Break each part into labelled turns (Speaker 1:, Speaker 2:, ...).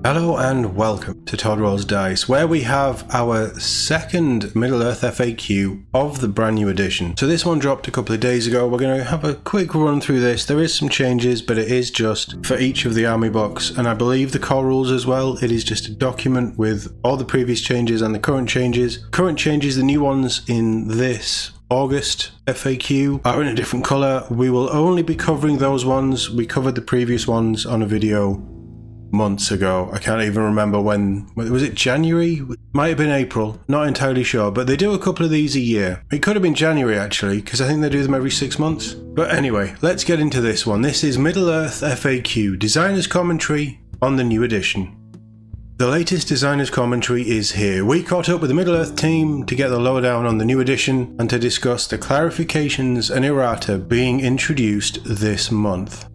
Speaker 1: Hello and welcome to Todd Rolls Dice, where we have our second Middle-earth FAQ of the brand new edition. So this one dropped a couple of days ago. We're going to have a quick run through this. There is some changes, but it is just for each of the army books, and I believe the core rules as well. It is just a document with all the previous changes and the current changes. The new ones in this August FAQ are in a different colour. We will only be covering those ones. We covered the previous ones on a video months ago. I can't even remember when. Was it January? Might have been April, not entirely sure, but they do a couple of these a year. It could have been January actually, because I think they do them every 6 months. But anyway, let's get into this one. This is Middle-earth FAQ, Designer's Commentary on the new edition. The latest Designer's Commentary is here. We caught up with the Middle-earth team to get the lowdown on the new edition and to discuss the clarifications and errata being introduced this month.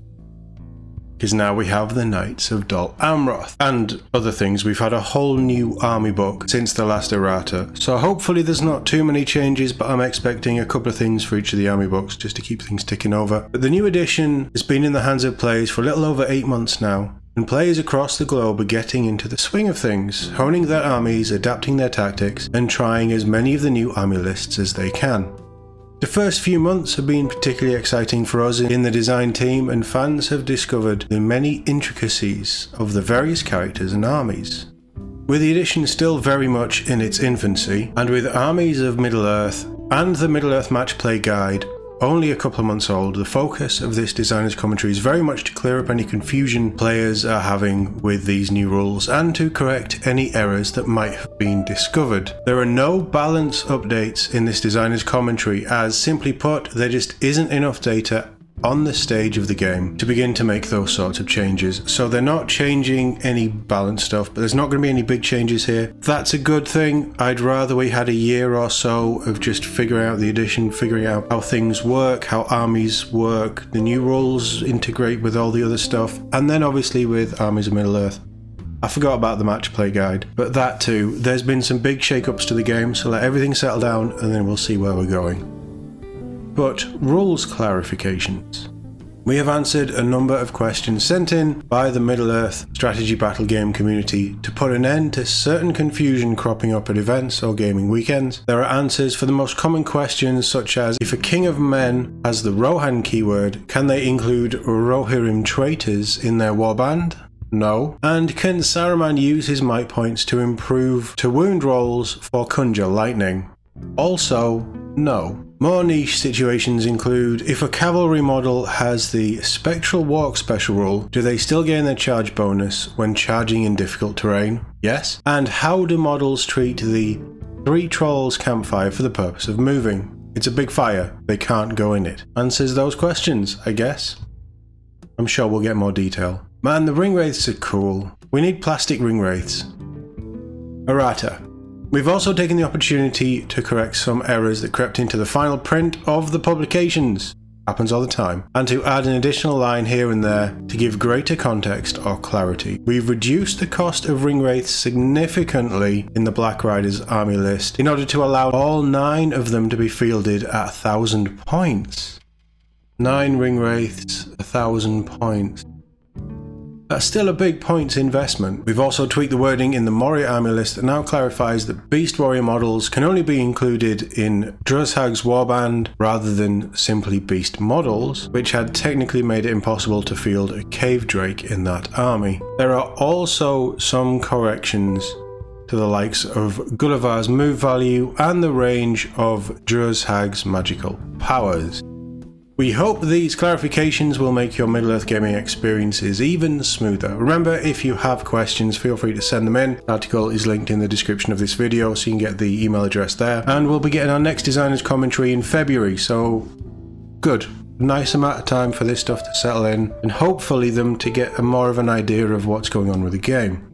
Speaker 1: Because now we have the Knights of Dol Amroth and other things. We've had a whole new army book since the last errata, so hopefully there's not too many changes, but I'm expecting a couple of things for each of the army books just to keep things ticking over. But the new edition has been in the hands of players for a little over 8 months now, and players across the globe are getting into the swing of things, honing their armies, adapting their tactics, and trying as many of the new army lists as they can. The first few months have been particularly exciting for us in the design team, and fans have discovered the many intricacies of the various characters and armies. With the edition still very much in its infancy, and with Armies of Middle-earth and the Middle-earth Match Play Guide only a couple of months old, the focus of this designer's commentary is very much to clear up any confusion players are having with these new rules and to correct any errors that might have been discovered. There are no balance updates in this designer's commentary, as simply put, there just isn't enough data on the stage of the game to begin to make those sorts of changes. So they're not changing any balance stuff, but there's not going to be any big changes here. That's a good thing. I'd rather we had a year or so of just figuring out the edition, figuring out how things work, how armies work, the new rules integrate with all the other stuff, and then obviously with Armies of Middle-earth. I forgot about the match play guide, but that too. There's been some big shake-ups to the game, so let everything settle down and then we'll see where we're going. But rules clarifications. We have answered a number of questions sent in by the Middle-earth strategy battle game community to put an end to certain confusion cropping up at events or gaming weekends. There are answers for the most common questions, such as if a king of men has the Rohan keyword, can they include Rohirrim traitors in their warband? No. And can Saruman use his might points to improve to wound rolls for Conjure Lightning? Also, no. More niche situations include, if a cavalry model has the Spectral Walk special rule, do they still gain their charge bonus when charging in difficult terrain? Yes. And how do models treat the 3 Trolls campfire for the purpose of moving? It's a big fire, they can't go in it. Answers those questions, I guess. I'm sure we'll get more detail. Man, the ring wraiths are cool. We need plastic ring wraiths. Errata. We've also taken the opportunity to correct some errors that crept into the final print of the publications. Happens all the time. And to add an additional line here and there to give greater context or clarity. We've reduced the cost of ring wraiths significantly in the Black Riders army list in order to allow all 9 of them to be fielded at 1,000 points. 9 ring wraiths, 1,000 points. That's still a big points investment. We've also tweaked the wording in the Moria army list that now clarifies that Beast Warrior models can only be included in Druzhag's warband rather than simply Beast models, which had technically made it impossible to field a Cave Drake in that army. There are also some corrections to the likes of Gullivar's move value and the range of Druzhag's magical powers. We hope these clarifications will make your Middle-earth gaming experiences even smoother. Remember, if you have questions, feel free to send them in. The article is linked in the description of this video, so you can get the email address there. And we'll be getting our next designer's commentary in February, so good. Nice amount of time for this stuff to settle in, and hopefully them to get more of an idea of what's going on with the game.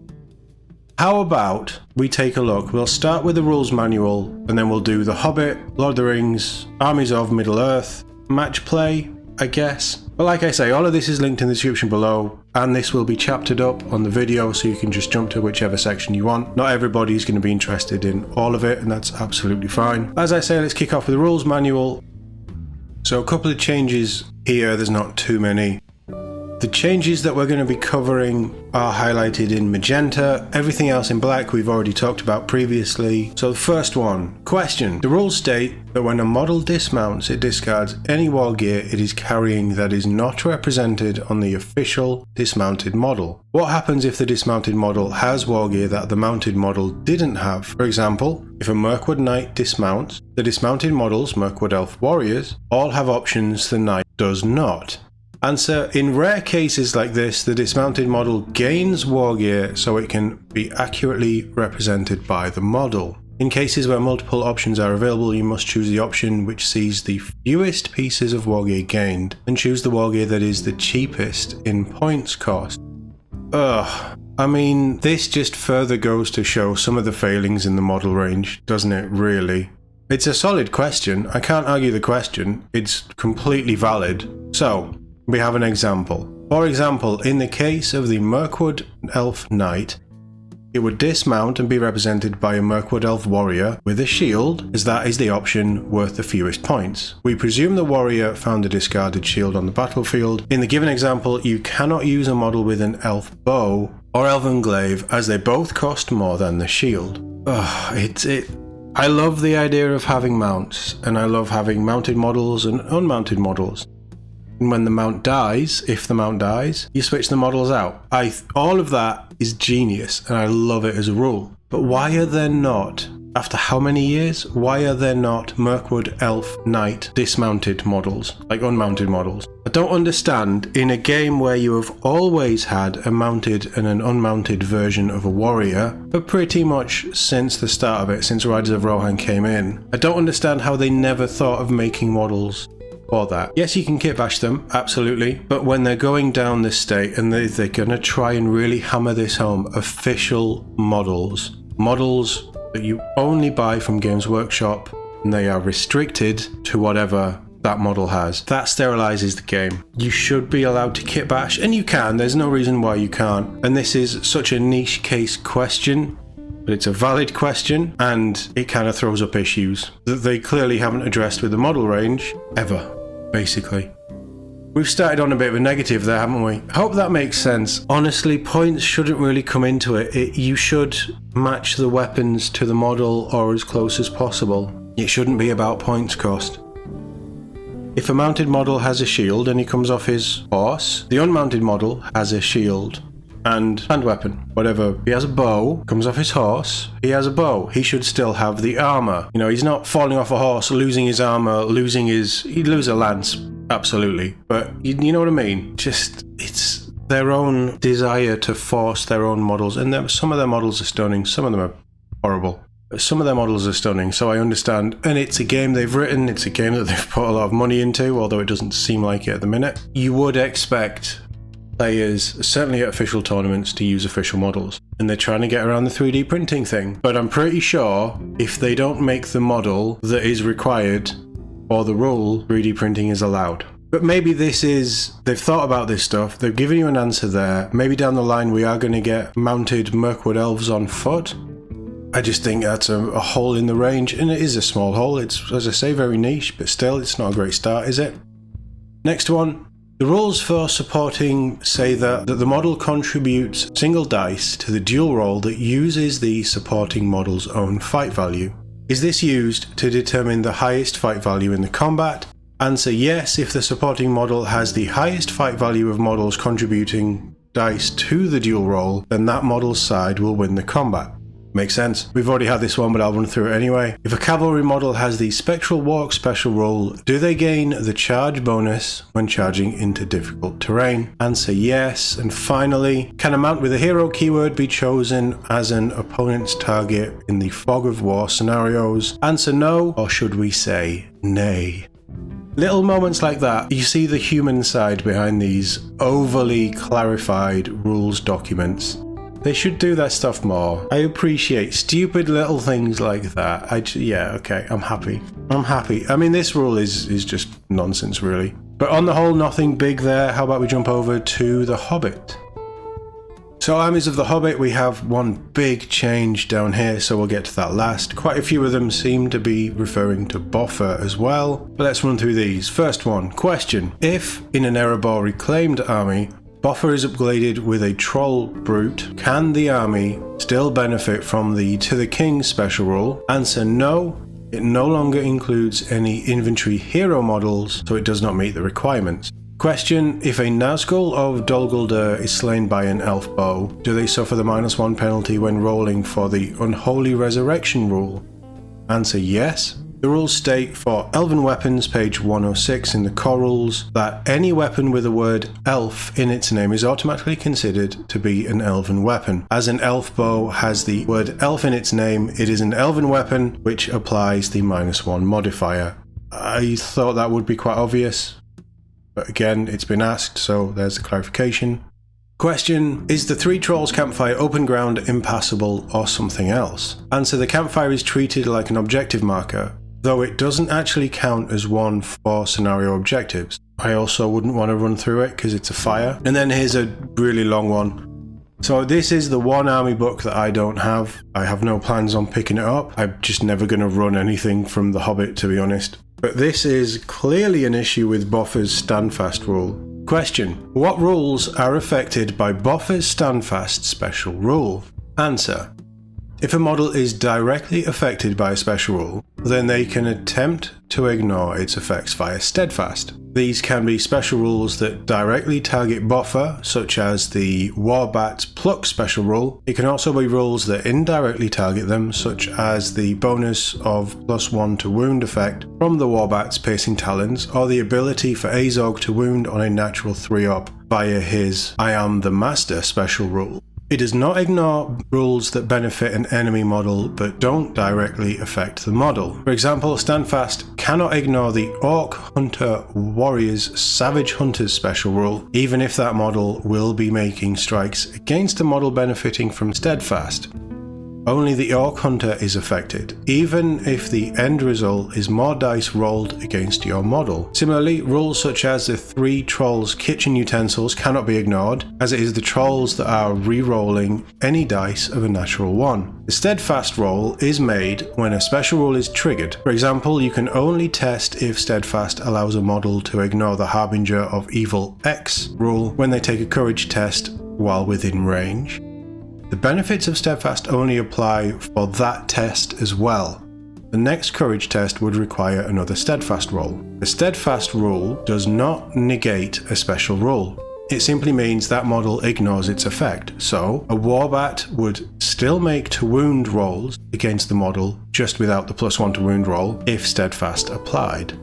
Speaker 1: How about we take a look? We'll start with the rules manual, and then we'll do the Hobbit, Lord of the Rings, Armies of Middle-earth, match play, I guess. But like I say, all of this is linked in the description below, and this will be chaptered up on the video, so you can just jump to whichever section you want. Not everybody's going to be interested in all of it, and that's absolutely fine. As I say, let's kick off with the rules manual. So a couple of changes here, there's not too many. The changes that we're going to be covering are highlighted in magenta. Everything else in black we've already talked about previously. So the first one, question. The rules state that when a model dismounts, it discards any war gear it is carrying that is not represented on the official dismounted model. What happens if the dismounted model has war gear that the mounted model didn't have? For example, if a Mirkwood Knight dismounts, the dismounted models, Mirkwood Elf Warriors, all have options the Knight does not. Answer: in rare cases like this, the dismounted model gains war gear so it can be accurately represented by the model. In cases where multiple options are available, you must choose the option which sees the fewest pieces of war gear gained, and choose the war gear that is the cheapest in points cost. Ugh. I mean, this just further goes to show some of the failings in the model range, doesn't it, really? It's a solid question, I can't argue the question, it's completely valid. So, we have an example. For example, in the case of the Mirkwood Elf Knight, it would dismount and be represented by a Mirkwood Elf Warrior with a shield, as that is the option worth the fewest points. We presume the warrior found a discarded shield on the battlefield. In the given example, you cannot use a model with an elf bow or elven glaive, as they both cost more than the shield. I love the idea of having mounts, and I love having mounted models and unmounted models. And when the mount dies, if the mount dies, you switch the models out. All of that is genius, and I love it as a rule. But why are there not, after how many years, why are there not Mirkwood Elf Knight dismounted models, like unmounted models? I don't understand, in a game where you have always had a mounted and an unmounted version of a warrior, but pretty much since the start of it, since Riders of Rohan came in, I don't understand how they never thought of making models for that. Yes, you can kit bash them, absolutely, but when they're going down this state and they're gonna try and really hammer this home, official models that you only buy from Games Workshop, and they are restricted to whatever that model has. That sterilizes the game. You should be allowed to kit bash, and you can, there's no reason why you can't. And this is such a niche case question, but it's a valid question, and it kind of throws up issues that they clearly haven't addressed with the model range ever, basically. We've started on a bit of a negative there, haven't we? I hope that makes sense. Honestly, points shouldn't really come into it. You should match the weapons to the model or as close as possible. It shouldn't be about points cost. If a mounted model has a shield and he comes off his horse, the unmounted model has a shield and hand weapon, whatever. He has a bow, comes off his horse, he has a bow. He should still have the armor. You know, he's not falling off a horse, losing his armor, he'd lose a lance, absolutely. But you know what I mean? Just, it's their own desire to force their own models, and some of their models are stunning, some of them are horrible. Some of their models are stunning, so I understand. And it's a game they've written, it's a game that they've put a lot of money into, although it doesn't seem like it at the minute. You would expect players, certainly at official tournaments, to use official models, and they're trying to get around the 3D printing thing. But I'm pretty sure if they don't make the model that is required for the rule, 3D printing is allowed. But maybe they've thought about this stuff, they've given you an answer there. Maybe down the line we are going to get mounted Mirkwood elves on foot. I just think that's a hole in the range, and it is a small hole. It's, as I say, very niche, but still, it's not a great start, is it? Next one. The rules for supporting say that the model contributes single dice to the dual roll that uses the supporting model's own fight value. Is this used to determine the highest fight value in the combat? Answer: yes, if the supporting model has the highest fight value of models contributing dice to the dual roll, then that model's side will win the combat. Makes sense. We've already had this one, but I'll run through it anyway. If a cavalry model has the Spectral Walk special roll, do they gain the charge bonus when charging into difficult terrain? Answer: yes. And finally, can a mount with a hero keyword be chosen as an opponent's target in the Fog of War scenarios? Answer: no, or should we say nay? Little moments like that, you see the human side behind these overly clarified rules documents. They should do that stuff more. I appreciate stupid little things like that. Yeah, okay, I'm happy. I mean, this rule is just nonsense, really. But on the whole, nothing big there. How about we jump over to the Hobbit? So Armies of the Hobbit, we have one big change down here, so we'll get to that last. Quite a few of them seem to be referring to Boffer as well, but let's run through these. First one, question. If, in an Erebor reclaimed army, Boffer is upgraded with a Troll Brute. Can the army still benefit from the To the King special rule? Answer no. It no longer includes any infantry hero models, so it does not meet the requirements. Question: if a Nazgul of Dol Guldur is slain by an elf bow, do they suffer the -1 penalty when rolling for the Unholy Resurrection rule? Answer: yes. The rules state for elven weapons, page 106 in the core rules, that any weapon with the word elf in its name is automatically considered to be an elven weapon. As an elf bow has the word elf in its name, it is an elven weapon, which applies the -1 modifier. I thought that would be quite obvious, but again, it's been asked, so there's the clarification. Question: is the Three Trolls campfire open ground, impassable, or something else? Answer: the campfire is treated like an objective marker, though it doesn't actually count as one for scenario objectives. I also wouldn't want to run through it because it's a fire. And then here's a really long one. So this is the one army book that I don't have. I have no plans on picking it up. I'm just never going to run anything from the Hobbit, to be honest. But this is clearly an issue with Boffer's Standfast rule. Question: what rules are affected by Boffer's Standfast special rule? Answer: if a model is directly affected by a special rule, then they can attempt to ignore its effects via Steadfast. These can be special rules that directly target Boffer, such as the Warbat's Pluck special rule. It can also be rules that indirectly target them, such as the bonus of +1 to wound effect from the Warbat's Piercing Talons, or the ability for Azog to wound on a natural 3-up via his I Am the Master special rule. It does not ignore rules that benefit an enemy model but don't directly affect the model. For example, Standfast cannot ignore the Orc Hunter Warrior's Savage Hunters special rule, even if that model will be making strikes against a model benefiting from Steadfast. Only the Orc Hunter is affected, even if the end result is more dice rolled against your model. Similarly, rules such as the Three Trolls kitchen utensils cannot be ignored, as it is the trolls that are re-rolling any dice of a natural 1. The Steadfast roll is made when a special rule is triggered. For example, you can only test if Steadfast allows a model to ignore the Harbinger of Evil X rule when they take a courage test while within range. The benefits of Steadfast only apply for that test as well. The next courage test would require another Steadfast roll. The Steadfast rule does not negate a special rule. It simply means that model ignores its effect. So, a Warbat would still make to wound rolls against the model, just without the +1 to wound roll, if Steadfast applied.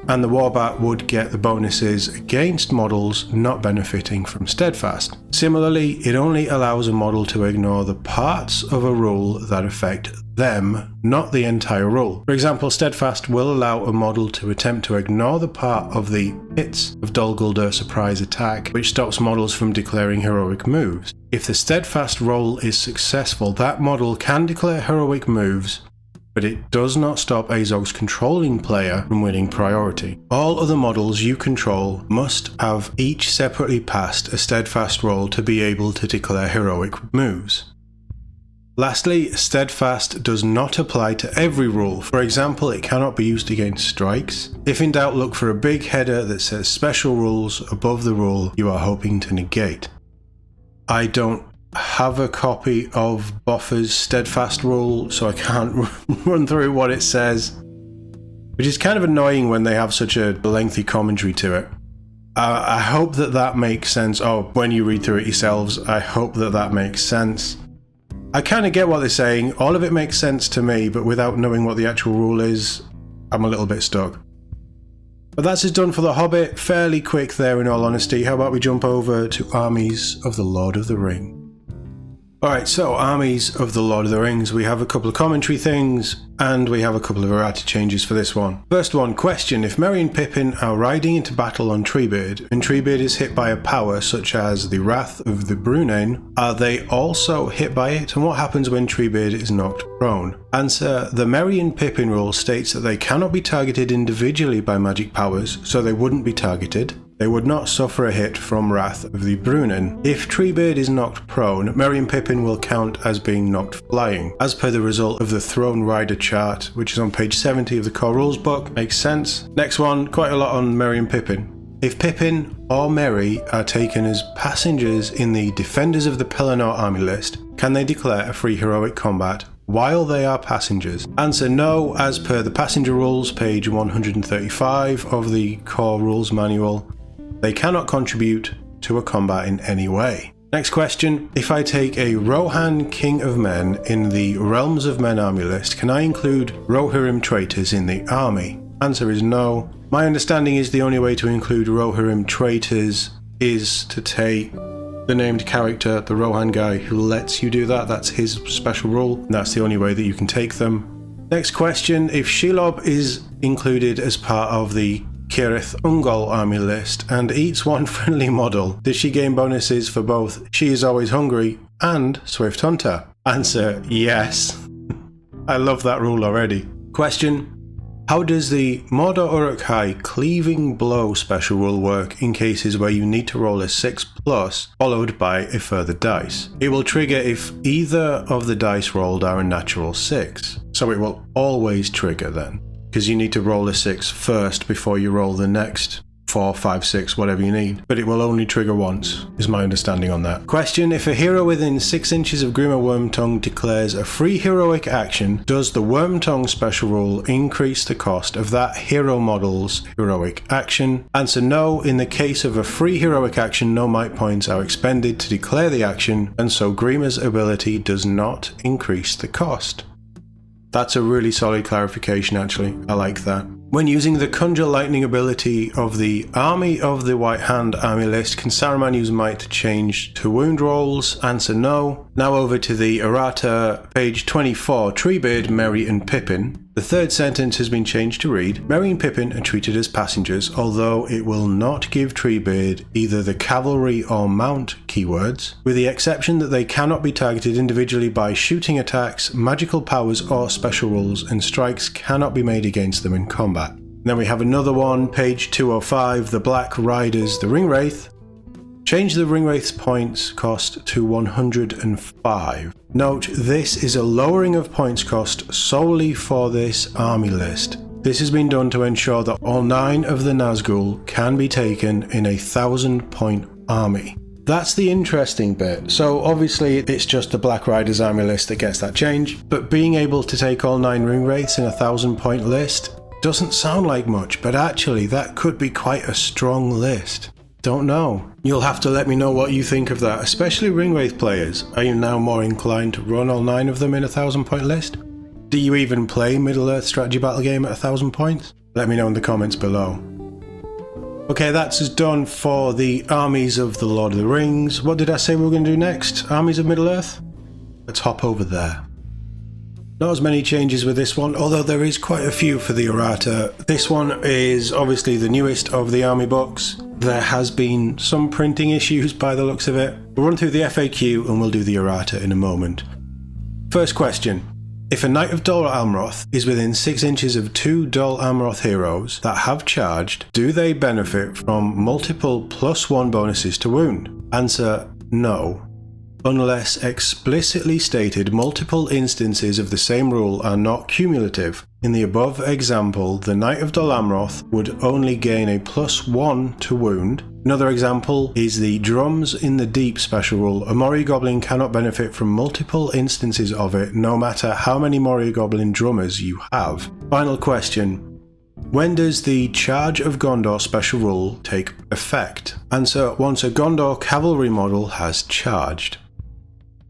Speaker 1: And the Warbat would get the bonuses against models not benefiting from Steadfast. Similarly, it only allows a model to ignore the parts of a rule that affect them, not the entire rule. For example, Steadfast will allow a model to attempt to ignore the part of the Pits of Dol Guldur surprise attack, which stops models from declaring heroic moves. If the Steadfast roll is successful, that model can declare heroic moves, but it does not stop Azog's controlling player from winning priority. All other models you control must have each separately passed a Steadfast roll to be able to declare heroic moves. Lastly, Steadfast does not apply to every rule. For example, it cannot be used against strikes. If in doubt, look for a big header that says special rules above the rule you are hoping to negate. I don't have a copy of Boffer's Steadfast rule, so I can't run through what it says, which is kind of annoying when they have such a lengthy commentary to it. I hope that makes sense. Oh, when you read through it yourselves, I hope that makes sense. I kind of get what they're saying. All of it makes sense to me, but without knowing what the actual rule is, I'm a little bit stuck. But that's it done for the Hobbit. Fairly quick there, in all honesty. How about we jump over to Armies of the Lord of the Ring? Alright, so Armies of the Lord of the Rings, we have a couple of commentary things, and we have a couple of errata changes for this one. First one, question: if Merry and Pippin are riding into battle on Treebeard, and Treebeard is hit by a power such as the Wrath of the Brunain, are they also hit by it, and what happens when Treebeard is knocked prone? Answer: the Merry and Pippin rule states that they cannot be targeted individually by magic powers, so they wouldn't be targeted. They would not suffer a hit from Wrath of the Brunain. If Treebeard is knocked prone, Merry and Pippin will count as being knocked flying, as per the result of the Throne Rider chart, which is on page 70 of the core rules book. Makes sense. Next one, quite a lot on Merry and Pippin. If Pippin or Merry are taken as passengers in the Defenders of the Pelennor army list, can they declare a free heroic combat while they are passengers? Answer no, as per the passenger rules, page 135 of the core rules manual. They cannot contribute to a combat in any way. Next question, if I take a Rohan King of Men in the Realms of Men army list, can I include Rohirrim traitors in the army? Answer is no. My understanding is the only way to include Rohirrim traitors is to take the named character, the Rohan guy who lets you do that. That's his special rule, and that's the only way that you can take them. Next question, if Shelob is included as part of the Cirith Ungol army list and eats one friendly model, does she gain bonuses for both She Is Always Hungry and Swift Hunter? Answer yes. I love that rule already. Question, how does the Mordor Uruk-hai Cleaving Blow special rule work in cases where you need to roll a 6+ followed by a further dice? It will trigger if either of the dice rolled are a natural 6, so it will always trigger then, because you need to roll a 6 first before you roll the next 4, 5, 6, whatever you need, but it will only trigger once, is my understanding on that. Question, if a hero within 6 inches of Grima Wormtongue declares a free heroic action, does the Wormtongue special rule increase the cost of that hero model's heroic action? Answer no, in the case of a free heroic action, no might points are expended to declare the action, and so Grima's ability does not increase the cost. That's a really solid clarification actually, I like that. When using the Conjure Lightning ability of the Army of the White Hand army list, can Saruman use might to change to wound rolls? Answer no. Now over to the Errata, page 24, Treebeard, Merry and Pippin. The third sentence has been changed to read, Merry and Pippin are treated as passengers, although it will not give Treebeard either the cavalry or mount keywords, with the exception that they cannot be targeted individually by shooting attacks, magical powers or special rules, and strikes cannot be made against them in combat. Then we have another one, page 205, the Black Riders, the Ringwraith. Change the Ringwraith's points cost to 105. Note, this is a lowering of points cost solely for this army list. This has been done to ensure that all 9 of the Nazgul can be taken in a 1,000-point army. That's the interesting bit. So obviously it's just the Black Riders army list that gets that change, but being able to take all 9 Ringwraiths in a 1,000-point list doesn't sound like much, but actually that could be quite a strong list. Don't know. You'll have to let me know what you think of that, especially Ringwraith players. Are you now more inclined to run all 9 of them in a 1,000-point list? Do you even play Middle-earth strategy battle game at 1,000 points? Let me know in the comments below. Okay, that's us done for the Armies of the Lord of the Rings. What did I say we were going to do next? Armies of Middle-earth? Let's hop over there. Not as many changes with this one, although there is quite a few for the Errata. This one is obviously the newest of the army books. There has been some printing issues by the looks of it. We'll run through the FAQ and we'll do the Errata in a moment. First question. If a Knight of Dol Amroth is within 6 inches of 2 Dol Amroth heroes that have charged, do they benefit from multiple +1 bonuses to wound? Answer, no. Unless explicitly stated, multiple instances of the same rule are not cumulative. In the above example, the Knight of Dol Amroth would only gain a +1 to wound. Another example is the Drums in the Deep special rule. A Moria Goblin cannot benefit from multiple instances of it, no matter how many Moria Goblin drummers you have. Final question. When does the Charge of Gondor special rule take effect? Answer, once a Gondor cavalry model has charged.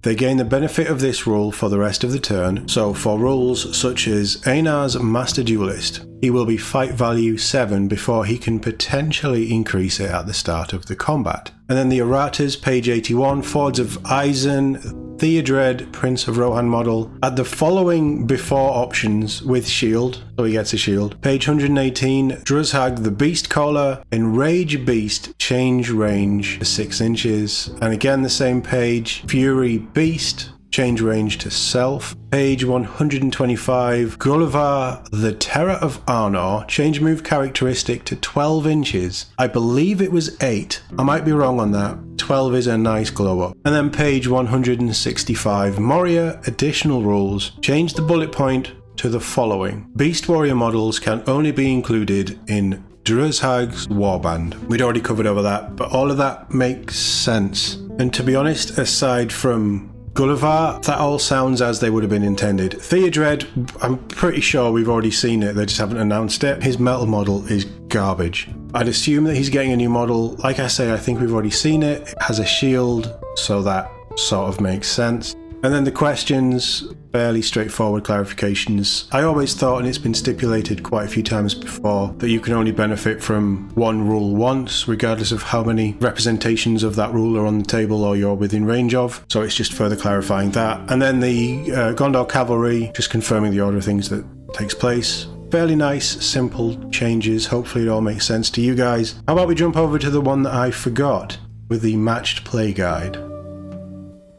Speaker 1: They gain the benefit of this rule for the rest of the turn, so for rules such as Einar's Master Duelist, he will be fight value 7 before he can potentially increase it at the start of the combat. And then the Erratas, page 81, Fords of Eisen, Theodred, Prince of Rohan model, add the following before options with shield, so he gets a shield. Page 118, Druzhag the Beast Caller, Enrage Beast, change range to 6 inches. And again the same page, Fury Beast, change range to self. Page 125, Gullivar the Terror of Arnor, change move characteristic to 12 inches. I believe it was 8, I might be wrong on that. 12 is a nice glow up. And then page 165, Moria additional rules, change the bullet point to the following. Beast Warrior models can only be included in Druzhag's Warband. We'd already covered over that, but all of that makes sense. And to be honest, aside from Gulliver, that all sounds as they would have been intended. Theodred, I'm pretty sure we've already seen it, they just haven't announced it. His metal model is garbage. I'd assume that he's getting a new model. Like I say, I think we've already seen it. It has a shield, so that sort of makes sense. And then the questions, fairly straightforward clarifications. I always thought, and it's been stipulated quite a few times before, that you can only benefit from one rule once, regardless of how many representations of that rule are on the table or you're within range of. So it's just further clarifying that. And then the Gondor Cavalry, just confirming the order of things that takes place. Fairly nice, simple changes. Hopefully it all makes sense to you guys. How about we jump over to the one that I forgot with the matched play guide.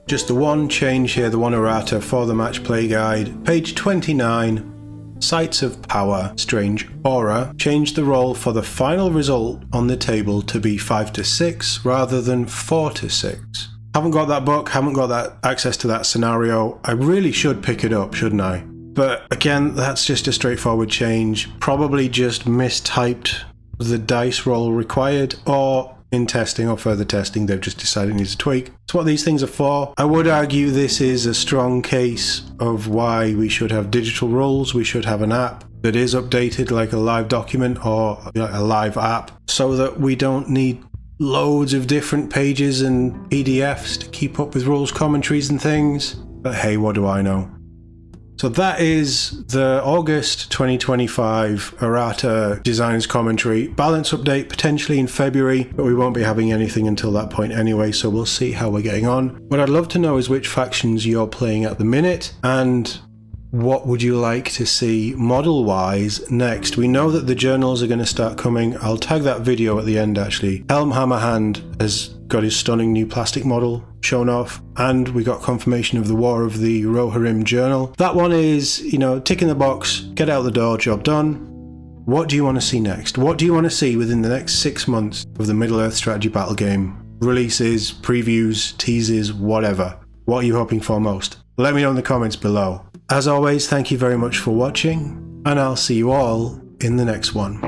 Speaker 1: Just the one change here, the one errata for the match play guide. Page 29, Sites of Power, Strange Aura. Change the roll for the final result on the table to be 5 to 6 rather than 4 to 6. Haven't got that book, haven't got that access to that scenario. I really should pick it up, shouldn't I? But again, that's just a straightforward change. Probably just mistyped the dice roll required, or in testing or further testing, they've just decided it needs a tweak. It's what these things are for. I would argue this is a strong case of why we should have digital rules. We should have an app that is updated like a live document or a live app, so that we don't need loads of different pages and PDFs to keep up with rules, commentaries and things. But hey, what do I know? So that is the August 2025 Errata Designers Commentary. Balance update potentially in February, but we won't be having anything until that point anyway, so we'll see how we're getting on. What I'd love to know is which factions you're playing at the minute, and what would you like to see model-wise next? We know that the journals are going to start coming. I'll tag that video at the end actually. Helm Hammerhand has got his stunning new plastic model shown off, and we got confirmation of the War of the Rohirrim journal. That one is, you know, tick in the box, get out the door, job done. What do you want to see next? What do you want to see within the next 6 months of the Middle-earth strategy battle game? Releases, previews, teases, whatever. What are you hoping for most? Let me know in the comments below. As always, thank you very much for watching, and I'll see you all in the next one.